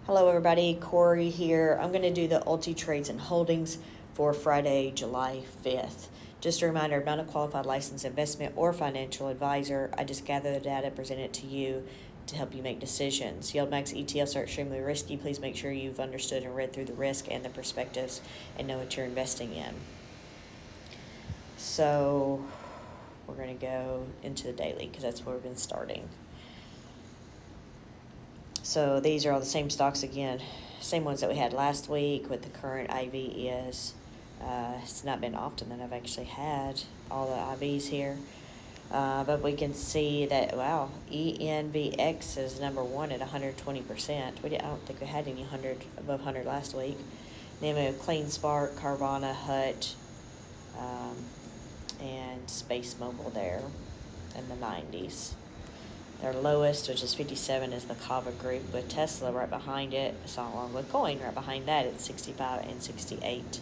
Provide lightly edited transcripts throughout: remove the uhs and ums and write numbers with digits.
Hello everybody, Corey here. I'm going to do the ULTY trades and holdings for Friday, July 5th. Just a reminder, I'm not a qualified licensed investment or financial advisor. I just gather the data, present it to you to help you make decisions. YieldMax ETFs are extremely risky. Please make sure you've understood and read through the risk and the perspectives and know what you're investing in. So we're going to go into the daily because that's where we've been starting. So these are all the same stocks again, same ones that we had last week. What the current IV is. It's not been often that I've actually had all the IVs here. But we can see that, wow, ENVX is number one at 120%. I don't think we had any above 100 last week. Then we have Clean Spark, Carvana, Hut, and Space Mobile there in the 90s. Their lowest, which is 57, is the Kava Group, with Tesla right behind it, along with Coin right behind that at 65 and 68.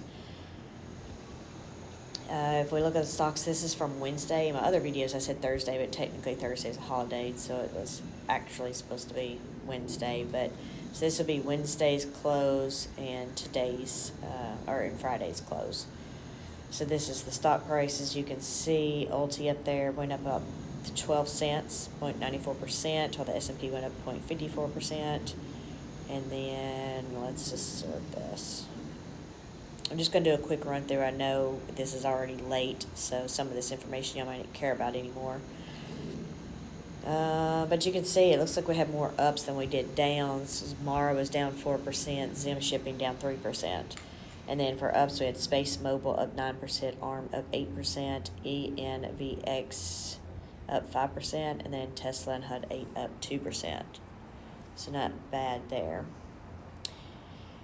If we look at the stocks, this is from Wednesday. In my other videos, I said Thursday, but technically Thursday is a holiday, so it was actually supposed to be Wednesday. But so this will be Wednesday's close and today's, and Friday's close. So this is the stock prices. You can see ULTY up there went up 12 cents, 0.94%, while the S&P went up 0.54%. And then let's just sort this. I'm just going to do a quick run through. I know this is already late, so some of this information you might not care about anymore. But you can see it looks like we have more ups than we did downs. Mara was down 4%, Zim Shipping down 3%. And then for ups, we had Space Mobile up 9%, ARM up 8%, ENVX up 5%, and then Tesla and HUD 8 up 2%. So not bad there.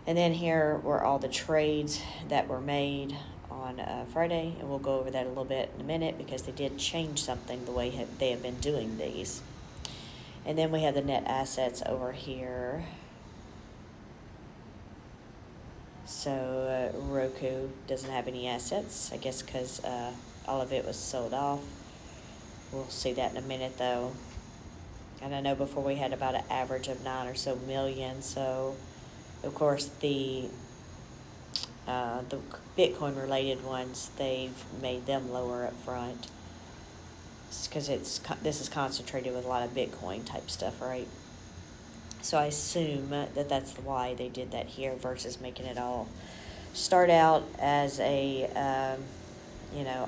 And then here were all the trades that were made on Friday, and we'll go over that a little bit in a minute because they did change something the way they have been doing these. And then we have the net assets over here. So Roku doesn't have any assets, I guess because all of it was sold off. We'll see that in a minute, though. And I know before we had about an average of 9 or so million. So, of course, the Bitcoin-related ones, they've made them lower up front. Because this is concentrated with a lot of Bitcoin-type stuff, right? So I assume that that's why they did that here versus making it all start out as a...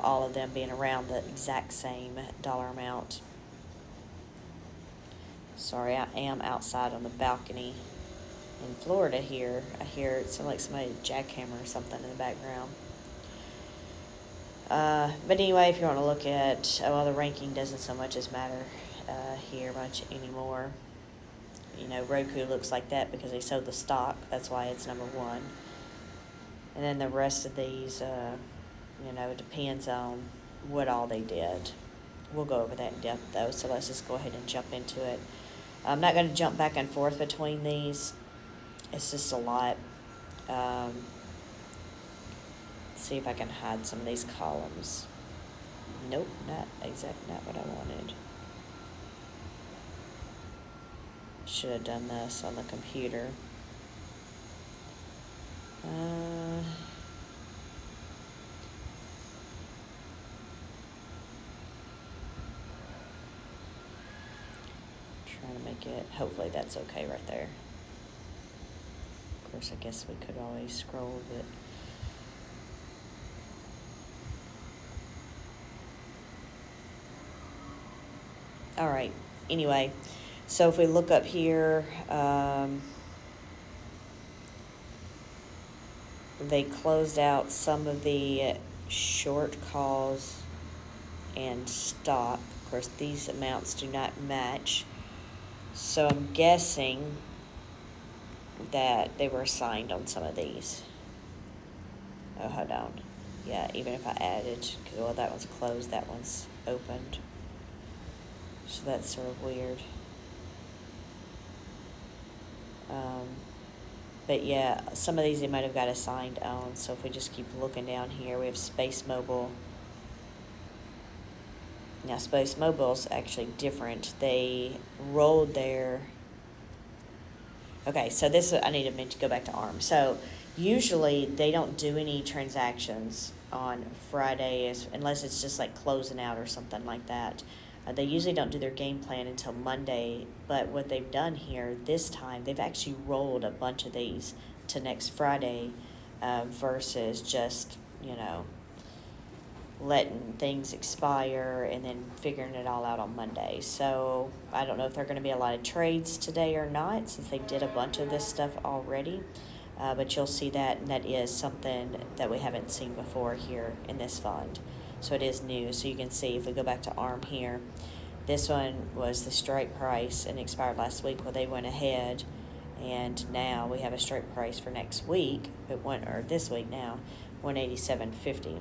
all of them being around the exact same dollar amount. Sorry, I am outside on the balcony in Florida here. I hear it sounds like somebody jackhammer or something in the background. But anyway, if you want to look at, the ranking doesn't so much as matter here much anymore. Roku looks like that because they sold the stock. That's why it's number one. And then the rest of these... it depends on what all they did. We'll go over that in depth, though, so let's just go ahead and jump into it. I'm not going to jump back and forth between these. It's just a lot. See if I can hide some of these columns. Nope, not what I wanted. Should have done this on the computer. Trying to make it, hopefully that's okay right there. Of course, I guess we could always scroll, but all right, anyway, so if we look up here, they closed out some of the short calls and stop. Of course, these amounts do not match. So I'm guessing that they were assigned on some of these. Oh, hold on. Yeah, even if I added, because that one's closed, that one's opened. So that's sort of weird. But yeah, some of these they might have got assigned on. So if we just keep looking down here, we have Space Mobile. Now, Space Mobile's actually different. They rolled their Okay, so this, I need to go back to ARM. So usually they don't do any transactions on Fridays unless it's just like closing out or something like that. They usually don't do their game plan until Monday, but what they've done here this time, they've actually rolled a bunch of these to next Friday versus just, letting things expire and then figuring it all out on Monday. So I don't know if there are going to be a lot of trades today or not, since they did a bunch of this stuff already. But you'll see that, and that is something that we haven't seen before here in this fund. So it is new. So you can see if we go back to ARM here, this one was the strike price and expired last week. Well, they went ahead, and now we have a strike price for next week, or this week now, 187.50.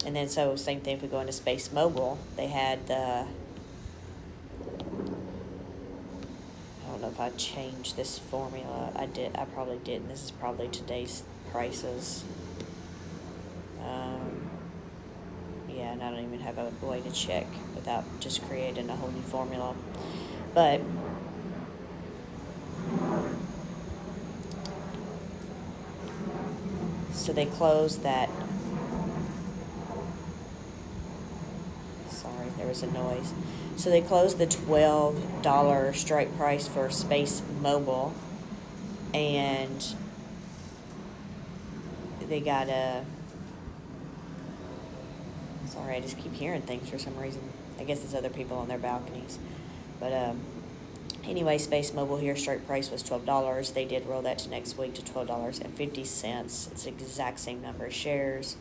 And then so same thing if we go into Space Mobile, they had I don't know if I changed this formula. I probably didn't. This is probably today's prices. Yeah, and I don't even have a way to check without just creating a whole new formula. But so they closed that. Sorry, there was a noise. So they closed the $12 strike price for Space Mobile, and they got sorry, I just keep hearing things for some reason. I guess it's other people on their balconies. But anyway, Space Mobile here, strike price was $12. They did roll that to next week to $12.50. It's the exact same number of shares.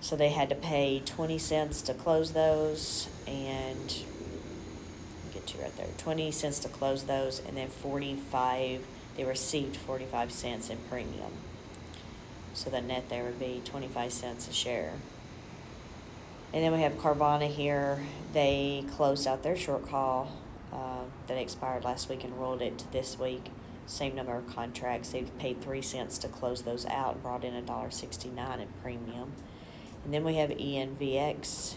So they had to pay 20 cents to close those, and get you right there, 20 cents to close those, and then they received 45 cents in premium. So the net there would be 25 cents a share. And then we have Carvana here. They closed out their short call that expired last week and rolled it to this week. Same number of contracts. They paid 3 cents to close those out and brought in $1.69 in premium. And then we have ENVX.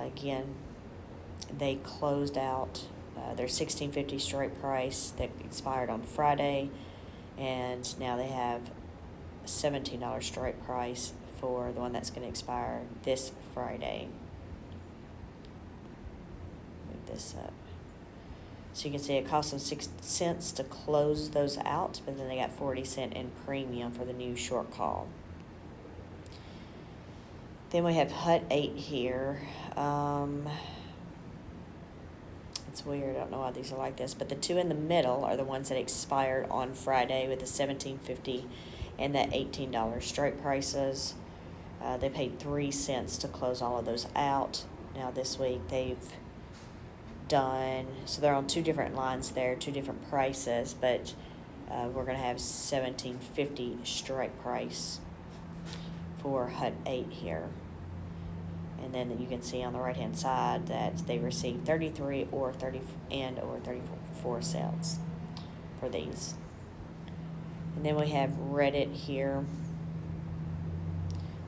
Again, they closed out their $16.50 strike price that expired on Friday, and now they have a $17 strike price for the one that's going to expire this Friday. Move this up. So you can see it cost them 6 cents to close those out, but then they got 40 cents in premium for the new short call. Then we have Hut 8 here. It's weird. I don't know why these are like this, but the two in the middle are the ones that expired on Friday with the $17.50 and the $18 strike prices. They paid 3 cents to close all of those out. Now this week they've done, so they're on two different lines there, two different prices, but we're going to have $17.50 strike price for Hut 8 here. And then you can see on the right hand side that they received 33 or 34 cents for these. And then we have Reddit here.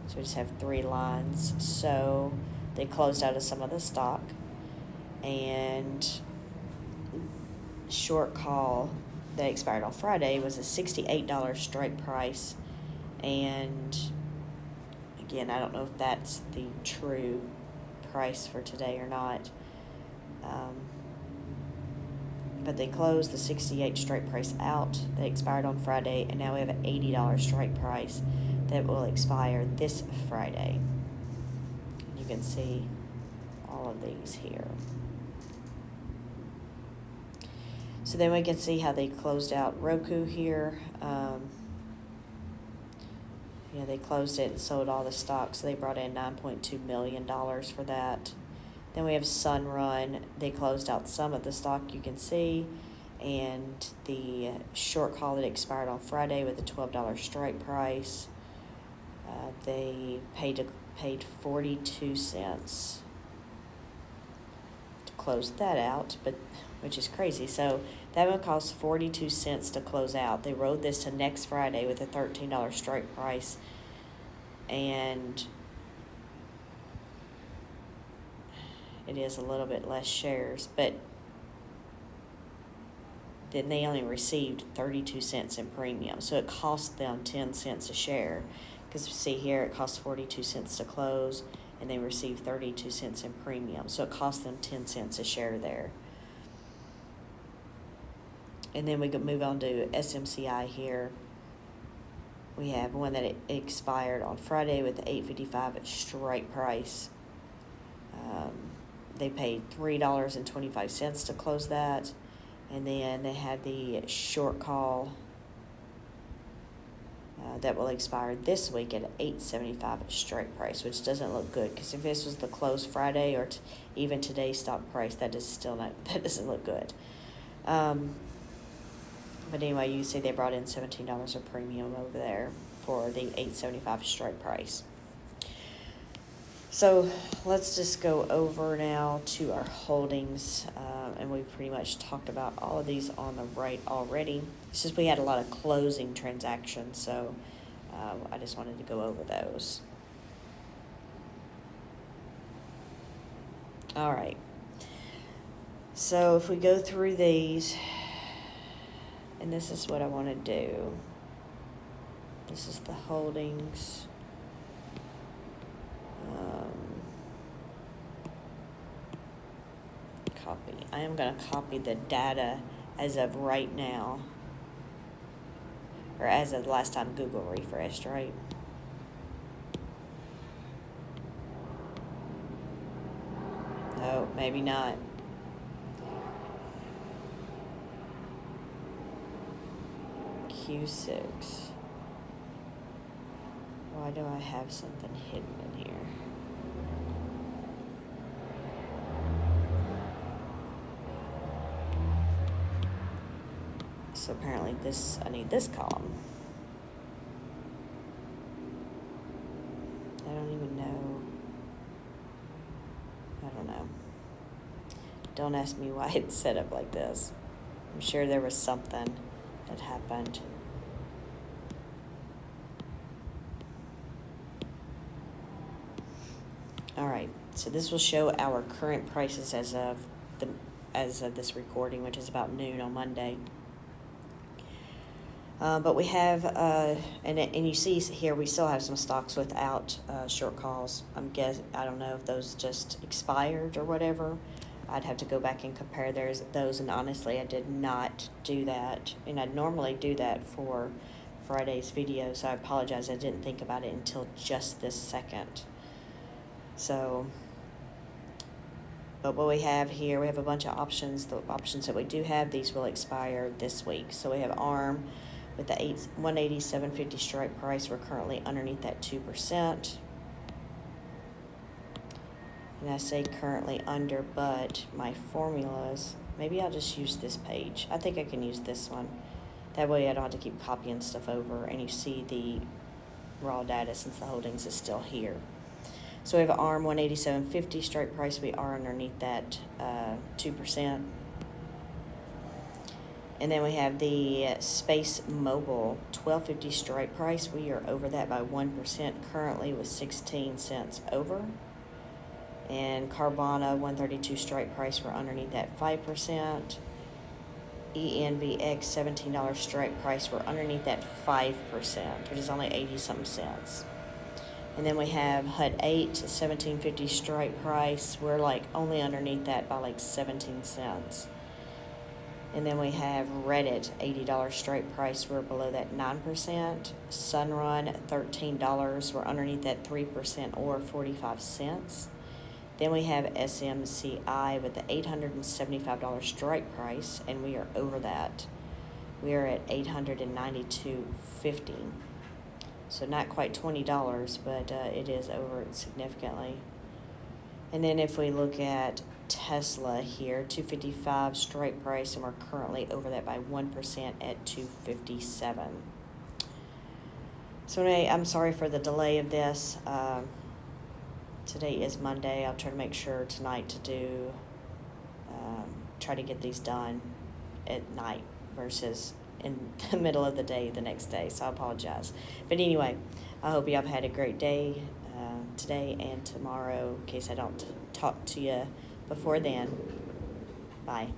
So we just have 3 lines. So they closed out of some of the stock, and short call that expired on Friday was a $68 strike price, and again, I don't know if that's the true price for today or not. But they closed the 68 strike price out that expired on Friday, and now we have an $80 strike price that will expire this Friday. You can see all of these here. So then we can see how they closed out Roku here. They closed it and sold all the stocks. So they brought in $9.2 million for that. Then we have Sunrun. They closed out some of the stock, you can see. And the short call that expired on Friday with a $12 strike price, they paid 42 cents to close that out, which is crazy. So that one cost 42 cents to close out. They rode this to next Friday with a $13 strike price, and it is a little bit less shares, but then they only received 32 cents in premium. So it cost them 10 cents a share. Because see here, it costs 42 cents to close, and they received 32 cents in premium. So it cost them 10 cents a share there. And then we could move on to SMCI here. We have one that expired on Friday with the 8.55 at strike price. They paid $3.25 to close that. And then they had the short call that will expire this week at 8.75 at strike price, which doesn't look good, because if this was the close Friday or even today's stock price, that doesn't look good. But anyway, you see they brought in $17 of premium over there for the 8.75 strike price. So let's just go over now to our holdings, and we've pretty much talked about all of these on the right already. It's just we had a lot of closing transactions, so I just wanted to go over those. All right. So if we go through these, and this is what I want to do. This is the holdings. Copy. I am going to copy the data as of right now, or as of the last time Google refreshed, right? No, maybe not. Q6. Why do I have something hidden in here? So apparently I need this column. I don't even know. I don't know. Don't ask me why it's set up like this. I'm sure there was something that happened. All right, so this will show our current prices as of this recording, which is about noon on Monday. But we have, and you see here, we still have some stocks without short calls. I don't know if those just expired or whatever. I'd have to go back and compare those, and honestly, I did not do that. And I'd normally do that for Friday's video, so I apologize. I didn't think about it until just this second. So, but what we have here, we have a bunch of options. The options that we do have, these will expire this week. So we have ARM with the 187.50 strike price. We're currently underneath that 2%. And I say currently under, but my formulas, maybe I'll just use this page. I think I can use this one. That way I don't have to keep copying stuff over, and you see the raw data since the holdings is still here. So we have ARM 187.50 strike price. We are underneath that 2%. And then we have the Space Mobile 12.50 strike price. We are over that by 1% currently with 16 cents over. And Carvana 132 strike price, we're underneath that 5%. ENVX $17 strike price, we're underneath that 5%, which is only 80-something cents. And then we have HUD 8 17.50 strike price. We're like only underneath that by like 17 cents. And then we have Reddit $80 strike price. We're below that 9%. Sunrun $13. We're underneath that 3% or 45 cents. Then we have SMCI with the $875 strike price, and we are over that. We are at $892.50. So not quite $20, but it is over it significantly. And then if we look at Tesla here, 255 strike price, and we're currently over that by 1% at 257. So anyway, I'm sorry for the delay of this. Today is Monday. I'll try to make sure tonight to try to get these done at night versus in the middle of the day the next day. So I apologize. But anyway, I hope you have had a great day today and tomorrow, in case I don't talk to you before then. Bye.